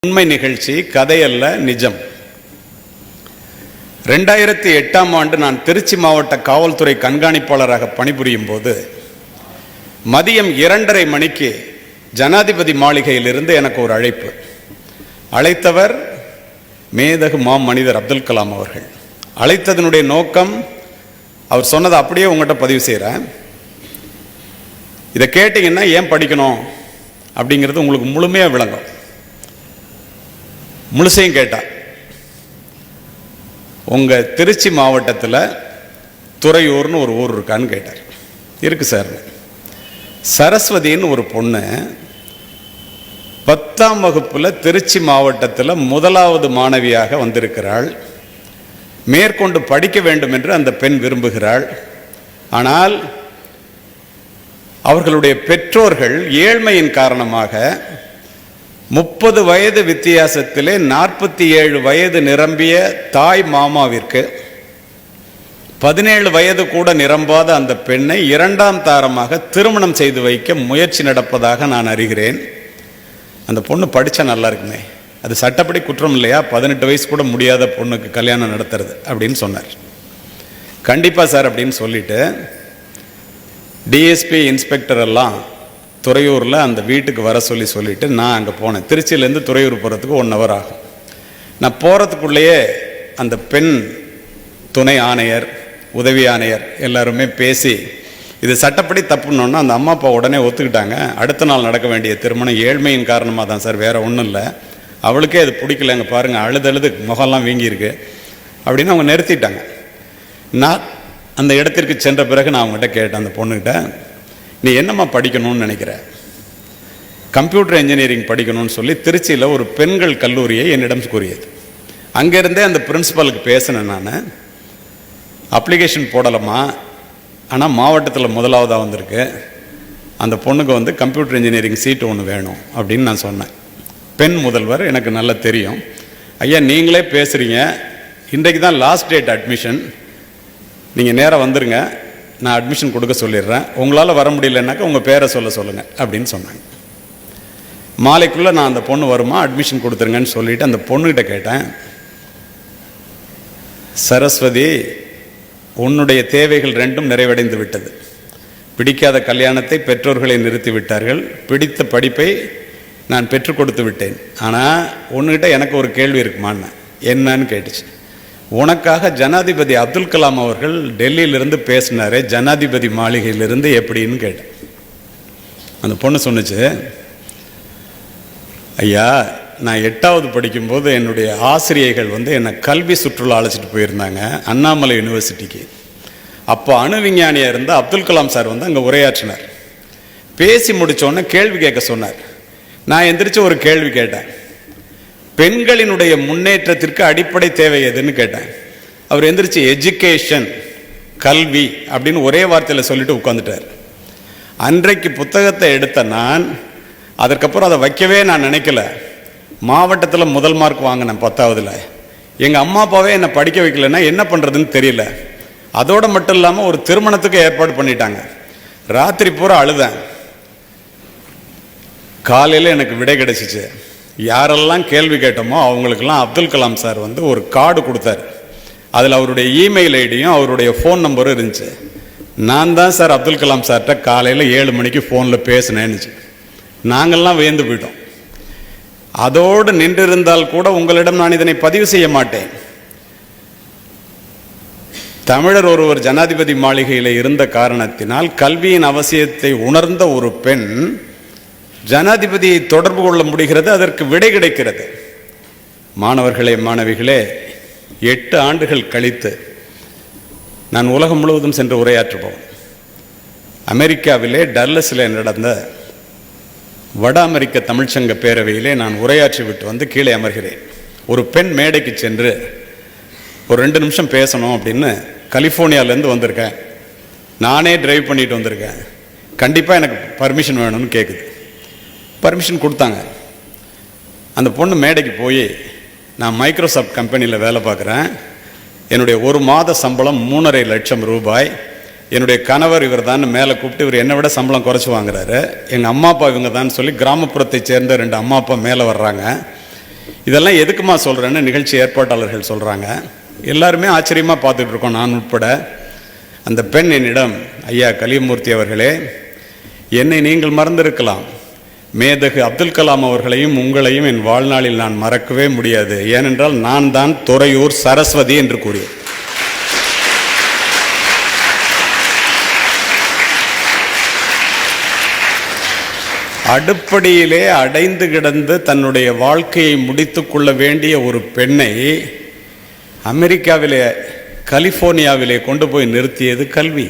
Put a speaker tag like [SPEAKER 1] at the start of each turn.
[SPEAKER 1] உண்மை நிகழ்ச்சி, கதையல்ல, நிஜம். 2008ஆம் ஆண்டு நான் திருச்சி மாவட்ட காவல்துறை கண்காணிப்பாளராக பணிபுரியும் போது மதியம் 2:30 மணிக்கு ஜனாதிபதி மாளிகையிலிருந்து எனக்கு ஒரு அழைப்பு. அழைத்தவர் மேதகு மனிதர் அப்துல் கலாம் அவர்கள். அழைத்ததனுடைய நோக்கம், அவர் சொன்னதை அப்படியே உங்கள்கிட்ட பதிவு செய்கிறேன். இதை கேட்டிங்கன்னா ஏன் படிக்கணும் அப்படிங்கிறது உங்களுக்கு முழுமையாக விளங்கும். முழுசையும் கேட்டால், உங்கள் திருச்சி மாவட்டத்தில் துறையூர்னு ஒரு ஊர் இருக்கான்னு கேட்டார். இருக்கு சார். சரஸ்வதின்னு ஒரு பொண்ணு 10ஆம் வகுப்பில் திருச்சி மாவட்டத்தில் 1வது மாணவியாக வந்திருக்கிறாள். மேற்கொண்டு படிக்க வேண்டும் என்று அந்த பெண் விரும்புகிறாள். ஆனால் அவர்களுடைய பெற்றோர்கள் ஏழ்மையின் காரணமாக 30 வயது வித்தியாசத்திலே 47 வயது நிரம்பிய தாய் மாமாவிற்கு 17 வயது கூட நிரம்பாத அந்த பெண்ணை 2ஆம் தாரமாக திருமணம் செய்து வைக்க முயற்சி நடப்பதாக நான் அறிகிறேன். அந்த பொண்ணு படித்தா நல்லா இருக்குமே, அது சட்டப்படி குற்றம் இல்லையா? 18 வயசு கூட முடியாத பொண்ணுக்கு கல்யாணம் நடத்துறது அப்படின்னு சொன்னார். கண்டிப்பாக சார் அப்படின்னு சொல்லிட்டு டிஎஸ்பி இன்ஸ்பெக்டர் எல்லாம் துறையூரில் அந்த வீட்டுக்கு வர சொல்லிட்டு நான் அங்கே போனேன். திருச்சியிலேருந்து துறையூர் போகிறதுக்கு 1 hour ஆகும். நான் போகிறதுக்குள்ளேயே அந்த பெண் துணை ஆணையர், உதவி ஆணையர் எல்லாருமே பேசி இது சட்டப்படி தப்புன்னொன்னா அந்த அம்மா அப்பா உடனே ஒத்துக்கிட்டாங்க. அடுத்த நாள் நடக்க வேண்டிய திருமணம் ஏழ்மையின் காரணமாக தான் சார், வேறு ஒன்றும் இல்லை. அவளுக்கே அது பிடிக்கல, அங்கே பாருங்கள் அழுது முகம்லாம் வீங்கியிருக்கு அப்படின்னு அவங்க நிறுத்திட்டாங்க. நான் அந்த இடத்திற்கு சென்ற பிறகு நான் அவங்ககிட்ட கேட்டேன், அந்த பொண்ணுக்கிட்ட, நீ என்னம்மா படிக்கணும்னு நினைக்கிற? கம்ப்யூட்டர் இன்ஜினியரிங் படிக்கணும்னு சொல்லி திருச்சியில் ஒரு பெண்கள் கல்லூரியை என்னிடம் கூறியது. அங்கேருந்தே அந்த பிரின்ஸிபலுக்கு பேசினேன். நான் அப்ளிகேஷன் போடலாமா, ஆனால் மாவட்டத்தில் 1வதாக வந்திருக்கு, அந்த பொண்ணுக்கு கம்ப்யூட்டர் இன்ஜினியரிங் சீட்டு ஒன்று வேணும் அப்படின்னு நான் சொன்னேன். பெண் முதல்வர் எனக்கு நல்லா தெரியும். ஐயா நீங்களே பேசுகிறீங்க, இன்றைக்கு தான் லாஸ்ட் டேட் அட்மிஷன், நீங்கள் நேராக வந்துடுங்க, நான் அட்மிஷன் கொடுக்க சொல்லிடுறேன், உங்களால் வர முடியலன்னாக்கா உங்கள் பேரை சொல்லுங்கள் அப்படின்னு சொன்னாங்க. மாலைக்குள்ளே நான் அந்த பொண்ணு வருமா அட்மிஷன் கொடுத்துருங்கன்னு சொல்லிவிட்டு அந்த பொண்ணுக்கிட்ட கேட்டேன், சரஸ்வதி உன்னுடைய தேவைகள் 2ம் நிறைவடைந்து விட்டது. பிடிக்காத கல்யாணத்தை பெற்றோர்களை நிறுத்தி விட்டார்கள், பிடித்த படிப்பை நான் பெற்றுக் கொடுத்து விட்டேன். ஆனால் உன்னுக்கிட்ட எனக்கு ஒரு கேள்வி இருக்குமான்னு. என்னன்னு கேட்டுச்சு. உனக்காக ஜனாதிபதி அப்துல் கலாம் அவர்கள் டெல்லியிலிருந்து பேசினாரே, ஜனாதிபதி மாளிகையிலிருந்து எப்படின்னு கேட்டேன். அந்த பொண்ணு சொன்னிச்சு, ஐயா நான் 8வது படிக்கும்போது என்னுடைய ஆசிரியைகள் என்னை கல்வி சுற்றுலா அழைச்சிட்டு போயிருந்தாங்க அண்ணாமலை யூனிவர்சிட்டிக்கு. அப்போ அணு விஞ்ஞானியாக இருந்த அப்துல் கலாம் சார் அங்கே உரையாற்றினார். பேசி முடித்தோடனே கேள்வி கேட்க சொன்னார். நான் எந்திரிச்சு ஒரு கேள்வி கேட்டேன், பெண்களினுடைய முன்னேற்றத்திற்கு அடிப்படை தேவை எதுன்னு கேட்டேன். அவர் எந்திரிச்சு எஜுகேஷன், கல்வி அப்படின்னு ஒரே வார்த்தையில் சொல்லிட்டு உட்காந்துட்டார். அன்றைக்கு புத்தகத்தை எடுத்த நான் அதற்கப்புறம் அதை வைக்கவே நான் நினைக்கல. மாவட்டத்தில் 1 மார்க் வாங்கினேன் 10வதுல. எங்கள் அம்மா அப்பாவே என்னை படிக்க வைக்கலன்னா என்ன பண்ணுறதுன்னு தெரியல. அதோடு மட்டும் இல்லாமல் ஒரு திருமணத்துக்கு ஏற்பாடு பண்ணிட்டாங்க. ராத்திரி பூரா அழுதேன். காலையில் எனக்கு விடை கிடைச்சிச்சு. யாரெல்லாம் கேள்வி கேட்டோமோ அவங்களுக்கெல்லாம் அப்துல் கலாம் சார் ஒரு கார்டு கொடுத்தார். அதில் அவருடைய இமெயில் ஐடியும் அவருடைய ஃபோன் நம்பரும் இருந்துச்சு. நான் தான் சார் அப்துல் கலாம் சார்கிட்ட காலையில் 7 மணிக்கு ஃபோனில் பேசினேன்னுச்சு. நாங்கள்லாம் வியந்து போயிட்டோம். அதோடு நின்றிருந்தால் கூட உங்களிடம் நான் இதனை பதிவு செய்ய மாட்டேன். தமிழர் ஒருவர் ஜனாதிபதி மாளிகையில் இருந்த காரணத்தினால் கல்வியின் அவசியத்தை உணர்ந்த ஒரு பெண் ஜனாதிபதியை தொடர்பு கொள்ள முடிகிறது, அதற்கு விடை கிடைக்கிறது. மாணவர்களே, மாணவிகளே, 8 ஆண்டுகள் கழித்து நான் உலகம் முழுவதும் சென்று உரையாற்றுவோம். அமெரிக்காவிலே டல்லஸில் நடந்த வட அமெரிக்க தமிழ்ச்சங்க பேரவையிலே நான் உரையாற்றி விட்டு கீழே அமர்கிறேன். ஒரு பெண் மேடைக்கு சென்று ஒரு 2 நிமிஷம் பேசணும் அப்படின்னு கலிஃபோர்னியாவிலேருந்து வந்திருக்கேன், நானே டிரைவ் பண்ணிட்டு வந்திருக்கேன், கண்டிப்பாக எனக்கு பர்மிஷன் வேணும்னு கேட்குது. பர்மிஷன் கொடுத்தாங்க. அந்த பொண்ணு மேடைக்கு போய், நான் மைக்ரோசாஃப்ட் கம்பெனியில் வேலை பார்க்குறேன், என்னுடைய 1 மாத சம்பளம் 3.5 லட்சம் ரூபாய், என்னுடைய கணவர் இவர் தான் மேலே கூப்பிட்டு இவர் என்னை விட சம்பளம் குறைச்சி வாங்குறாரு, எங்கள் அம்மா அப்பா இவங்க தான் சொல்லி கிராமப்புறத்தை சேர்ந்த 2 அம்மா அப்பா மேலே வர்றாங்க. இதெல்லாம் எதுக்குமா சொல்கிறேன்னு நிகழ்ச்சி ஏற்பாட்டாளர்கள் சொல்கிறாங்க. எல்லாருமே ஆச்சரியமாக பார்த்துட்டு இருக்கோம், நான் உட்பட. அந்த பெண் என்னிடம், ஐயா கலியமூர்த்தி அவர்களே, என்னை நீங்கள் மறந்திருக்கலாம், மேதகு அப்துல் கலாம் அவர்களையும் உங்களையும் என் வாழ்நாளில் நான் மறக்கவே முடியாது. ஏனென்றால் நான் தான் துறையூர் சரஸ்வதி என்று கூறிய. அடுப்படியிலே அடைந்து கிடந்து தன்னுடைய வாழ்க்கையை முடித்து கொள்ள வேண்டிய ஒரு பெண்ணை அமெரிக்காவிலே கலிபோர்னியாவிலே கொண்டு போய் நிறுத்தியது கல்வி.